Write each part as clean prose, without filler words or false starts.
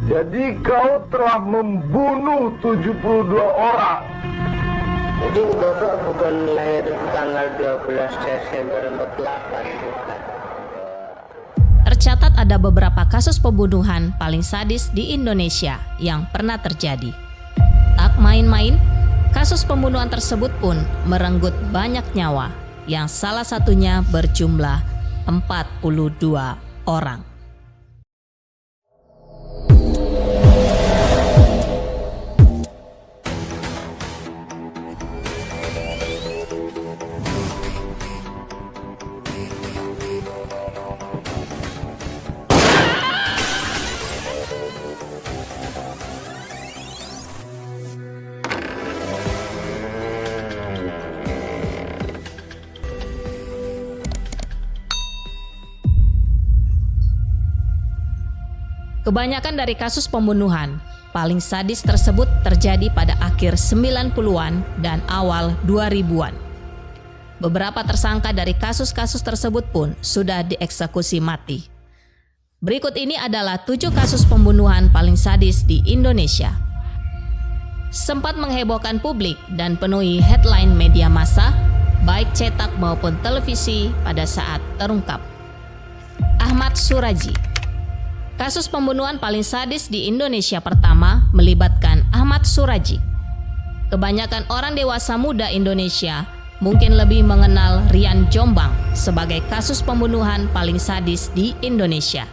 Jadi kau telah membunuh 72 orang. Jadi Bapak bukan lahir tanggal 12 Desember 48, bukan. Tercatat ada beberapa kasus pembunuhan paling sadis di Indonesia yang pernah terjadi. Tak main-main, kasus pembunuhan tersebut pun merenggut banyak nyawa, yang salah satunya berjumlah 42 orang. Kebanyakan dari kasus pembunuhan paling sadis tersebut terjadi pada akhir 90-an dan awal 2000-an. Beberapa tersangka dari kasus-kasus tersebut pun sudah dieksekusi mati. Berikut ini adalah 7 kasus pembunuhan paling sadis di Indonesia. Sempat menghebohkan publik dan penuhi headline media massa, baik cetak maupun televisi pada saat terungkap. Ahmad Suraji. Kasus pembunuhan paling sadis di Indonesia pertama melibatkan Ahmad Suraji. Kebanyakan orang dewasa muda Indonesia mungkin lebih mengenal Rian Jombang sebagai kasus pembunuhan paling sadis di Indonesia.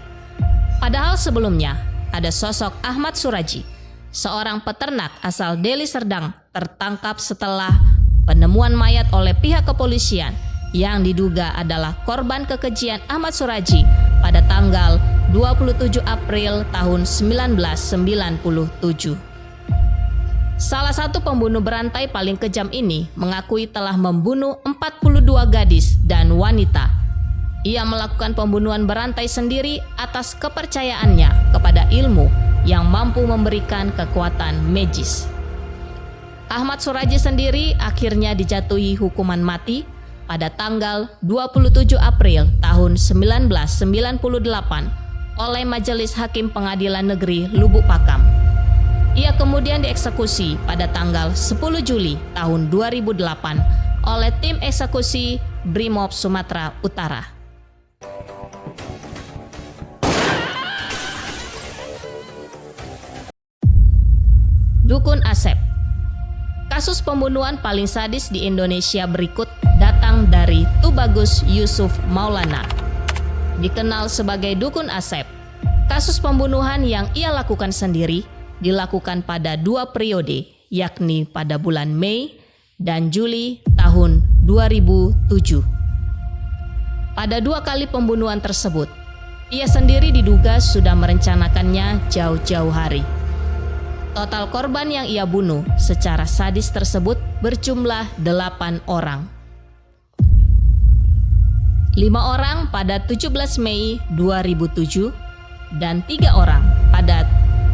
Padahal sebelumnya ada sosok Ahmad Suraji, seorang peternak asal Deli Serdang, tertangkap setelah penemuan mayat oleh pihak kepolisian yang diduga adalah korban kekejian Ahmad Suraji pada tanggal 27 April tahun 1997. Salah satu pembunuh berantai paling kejam ini mengakui telah membunuh 42 gadis dan wanita. Ia melakukan pembunuhan berantai sendiri atas kepercayaannya kepada ilmu yang mampu memberikan kekuatan magis. Ahmad Suraji sendiri akhirnya dijatuhi hukuman mati pada tanggal 27 April tahun 1998 oleh Majelis Hakim Pengadilan Negeri Lubuk Pakam. Ia kemudian dieksekusi pada tanggal 10 Juli tahun 2008 oleh tim eksekusi Brimob Sumatera Utara. Dukun Asep. Kasus pembunuhan paling sadis di Indonesia berikut datang dari Tubagus Yusuf Maulana. Dikenal sebagai Dukun Asep, kasus pembunuhan yang ia lakukan sendiri dilakukan pada 2 periode, yakni pada bulan Mei dan Juli tahun 2007. Pada 2 kali pembunuhan tersebut, ia sendiri diduga sudah merencanakannya jauh-jauh hari. Total korban yang ia bunuh secara sadis tersebut berjumlah 8 orang. 5 orang pada 17 Mei 2007 dan 3 orang pada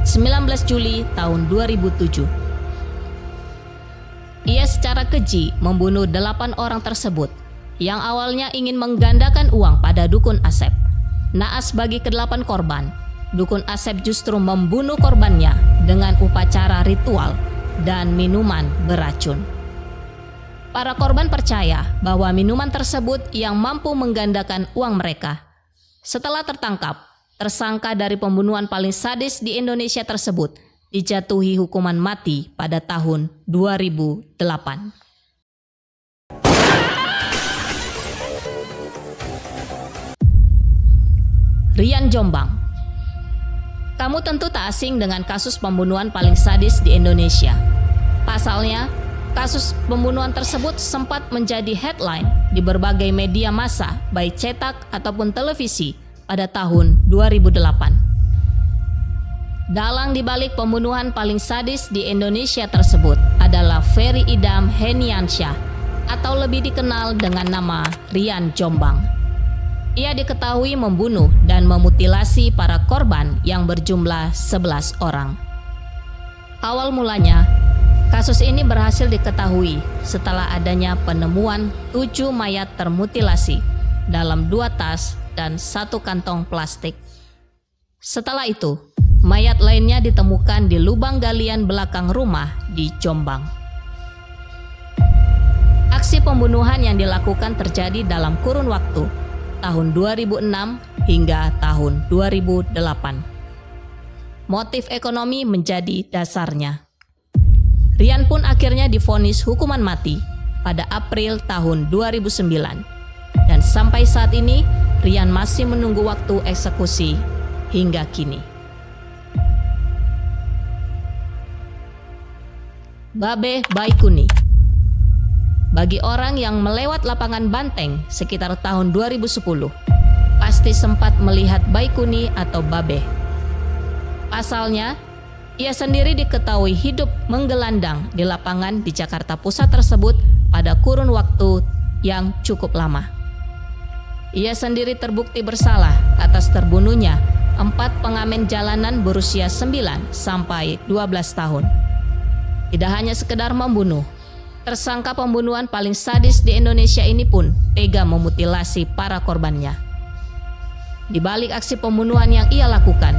19 Juli tahun 2007. Ia secara keji membunuh 8 orang tersebut yang awalnya ingin menggandakan uang pada Dukun Asep. Naas bagi ke-8 korban, Dukun Asep justru membunuh korbannya dengan upacara ritual dan minuman beracun. Para korban percaya bahwa minuman tersebut yang mampu menggandakan uang mereka. Setelah tertangkap, tersangka dari pembunuhan paling sadis di Indonesia tersebut dijatuhi hukuman mati pada tahun 2008. Rian Jombang. Kamu tentu tak asing dengan kasus pembunuhan paling sadis di Indonesia. Pasalnya, kasus pembunuhan tersebut sempat menjadi headline di berbagai media massa, baik cetak ataupun televisi pada tahun 2008. Dalang dibalik pembunuhan paling sadis di Indonesia tersebut adalah Ferry Idam Heniansyah atau lebih dikenal dengan nama Rian Jombang. Ia diketahui membunuh dan memutilasi para korban yang berjumlah 11 orang. Awal mulanya, kasus ini berhasil diketahui setelah adanya penemuan 7 mayat termutilasi dalam 2 tas dan 1 kantong plastik. Setelah itu, Mayat lainnya ditemukan di lubang galian belakang rumah di Jombang. Aksi pembunuhan yang dilakukan terjadi dalam kurun waktu tahun 2006 hingga tahun 2008. Motif ekonomi menjadi dasarnya. Rian pun akhirnya divonis hukuman mati pada April tahun 2009. Dan sampai saat ini, Rian masih menunggu waktu eksekusi hingga kini. Babe Baikuni. Bagi orang yang melewat lapangan Banteng sekitar tahun 2010, pasti sempat melihat Baikuni atau Babe. Pasalnya, ia sendiri diketahui hidup menggelandang di lapangan di Jakarta Pusat tersebut pada kurun waktu yang cukup lama. Ia sendiri terbukti bersalah atas terbunuhnya 4 pengamen jalanan berusia 9 sampai 12 tahun. Tidak hanya sekedar membunuh, tersangka pembunuhan paling sadis di Indonesia ini pun tega memutilasi para korbannya. Di balik aksi pembunuhan yang ia lakukan,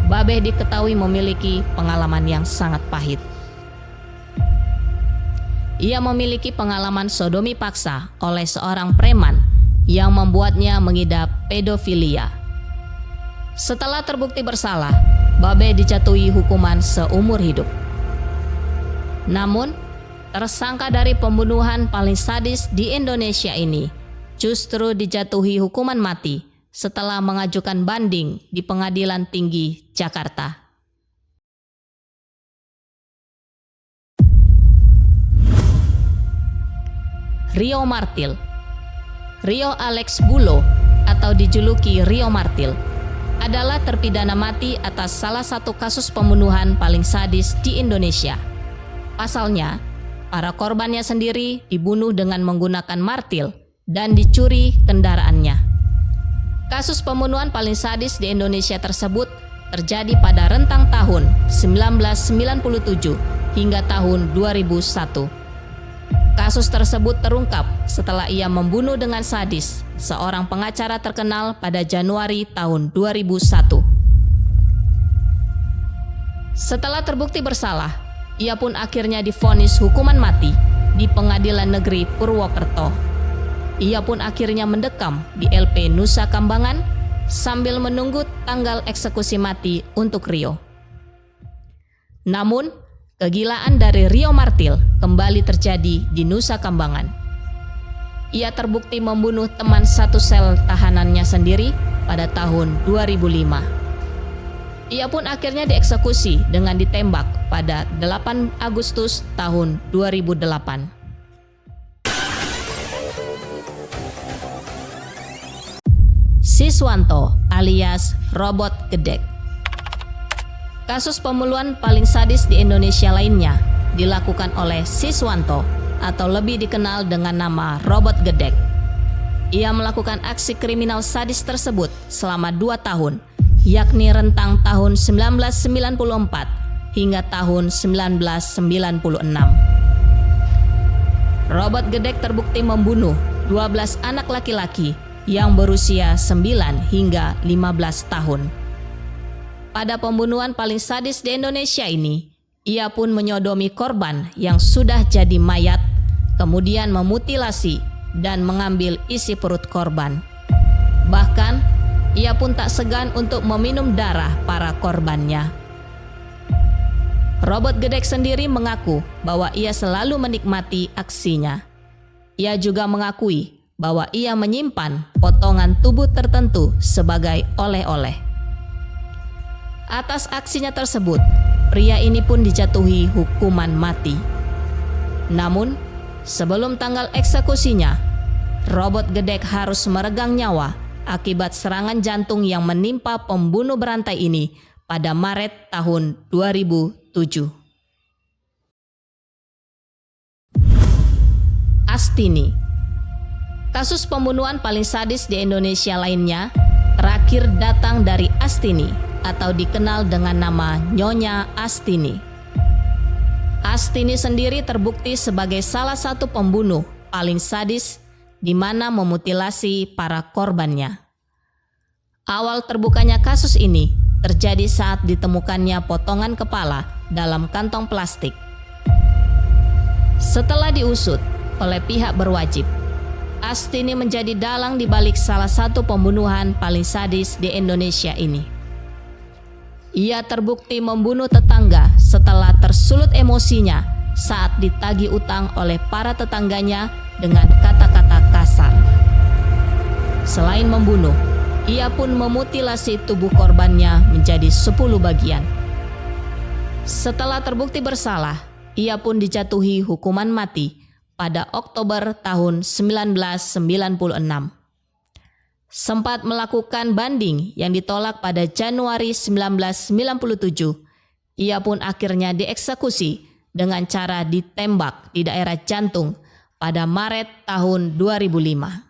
Babe diketahui memiliki pengalaman yang sangat pahit. Ia memiliki pengalaman sodomi paksa oleh seorang preman yang membuatnya mengidap pedofilia. Setelah terbukti bersalah, Babe dijatuhi hukuman seumur hidup. Namun, tersangka dari pembunuhan paling sadis di Indonesia ini justru dijatuhi hukuman mati setelah mengajukan banding di Pengadilan Tinggi Jakarta. Rio Martil. Rio Alex Bulo atau dijuluki Rio Martil adalah terpidana mati atas salah satu kasus pembunuhan paling sadis di Indonesia. Pasalnya, para korbannya sendiri dibunuh dengan menggunakan martil dan dicuri kendaraannya. Kasus pembunuhan paling sadis di Indonesia tersebut terjadi pada rentang tahun 1997 hingga tahun 2001. Kasus tersebut terungkap setelah ia membunuh dengan sadis seorang pengacara terkenal pada Januari tahun 2001. Setelah terbukti bersalah, ia pun akhirnya divonis hukuman mati di Pengadilan Negeri Purwokerto. Ia pun akhirnya mendekam di LP Nusa Kambangan sambil menunggu tanggal eksekusi mati untuk Rio. Namun, kegilaan dari Rio Martil kembali terjadi di Nusa Kambangan. Ia terbukti membunuh teman satu sel tahanannya sendiri pada tahun 2005. Ia pun akhirnya dieksekusi dengan ditembak pada 8 Agustus tahun 2008. Siswanto alias Robot Gedek. Kasus pembunuhan paling sadis di Indonesia lainnya dilakukan oleh Siswanto atau lebih dikenal dengan nama Robot Gedek. Ia melakukan aksi kriminal sadis tersebut selama 2 tahun, yakni rentang tahun 1994 hingga tahun 1996. Robot Gedek terbukti membunuh 12 anak laki-laki yang berusia 9 hingga 15 tahun. Pada pembunuhan paling sadis di Indonesia ini, ia pun menyodomi korban yang sudah jadi mayat, kemudian memutilasi dan mengambil isi perut korban. Bahkan, ia pun tak segan untuk meminum darah para korbannya. Robot Gedek sendiri mengaku bahwa ia selalu menikmati aksinya. Ia juga mengakui bahwa ia menyimpan potongan tubuh tertentu sebagai oleh-oleh. Atas aksinya tersebut, pria ini pun dijatuhi hukuman mati. Namun, sebelum tanggal eksekusinya, Robot Gedek harus meregang nyawa akibat serangan jantung yang menimpa pembunuh berantai ini pada Maret tahun 2007. Astini. Kasus pembunuhan paling sadis di Indonesia lainnya terakhir datang dari Astini atau dikenal dengan nama Nyonya Astini. Astini sendiri terbukti sebagai salah satu pembunuh paling sadis di mana memutilasi para korbannya. Awal terbukanya kasus ini terjadi saat ditemukannya potongan kepala dalam kantong plastik. Setelah diusut oleh pihak berwajib, Astini menjadi dalang di balik salah satu pembunuhan paling sadis di Indonesia ini. Ia terbukti membunuh tetangga setelah tersulut emosinya saat ditagih utang oleh para tetangganya dengan kata-kata kasar. Selain membunuh, ia pun memutilasi tubuh korbannya menjadi 10 bagian. Setelah terbukti bersalah, ia pun dijatuhi hukuman mati pada Oktober tahun 1996. Sempat melakukan banding yang ditolak pada Januari 1997, ia pun akhirnya dieksekusi dengan cara ditembak di daerah jantung pada Maret tahun 2005.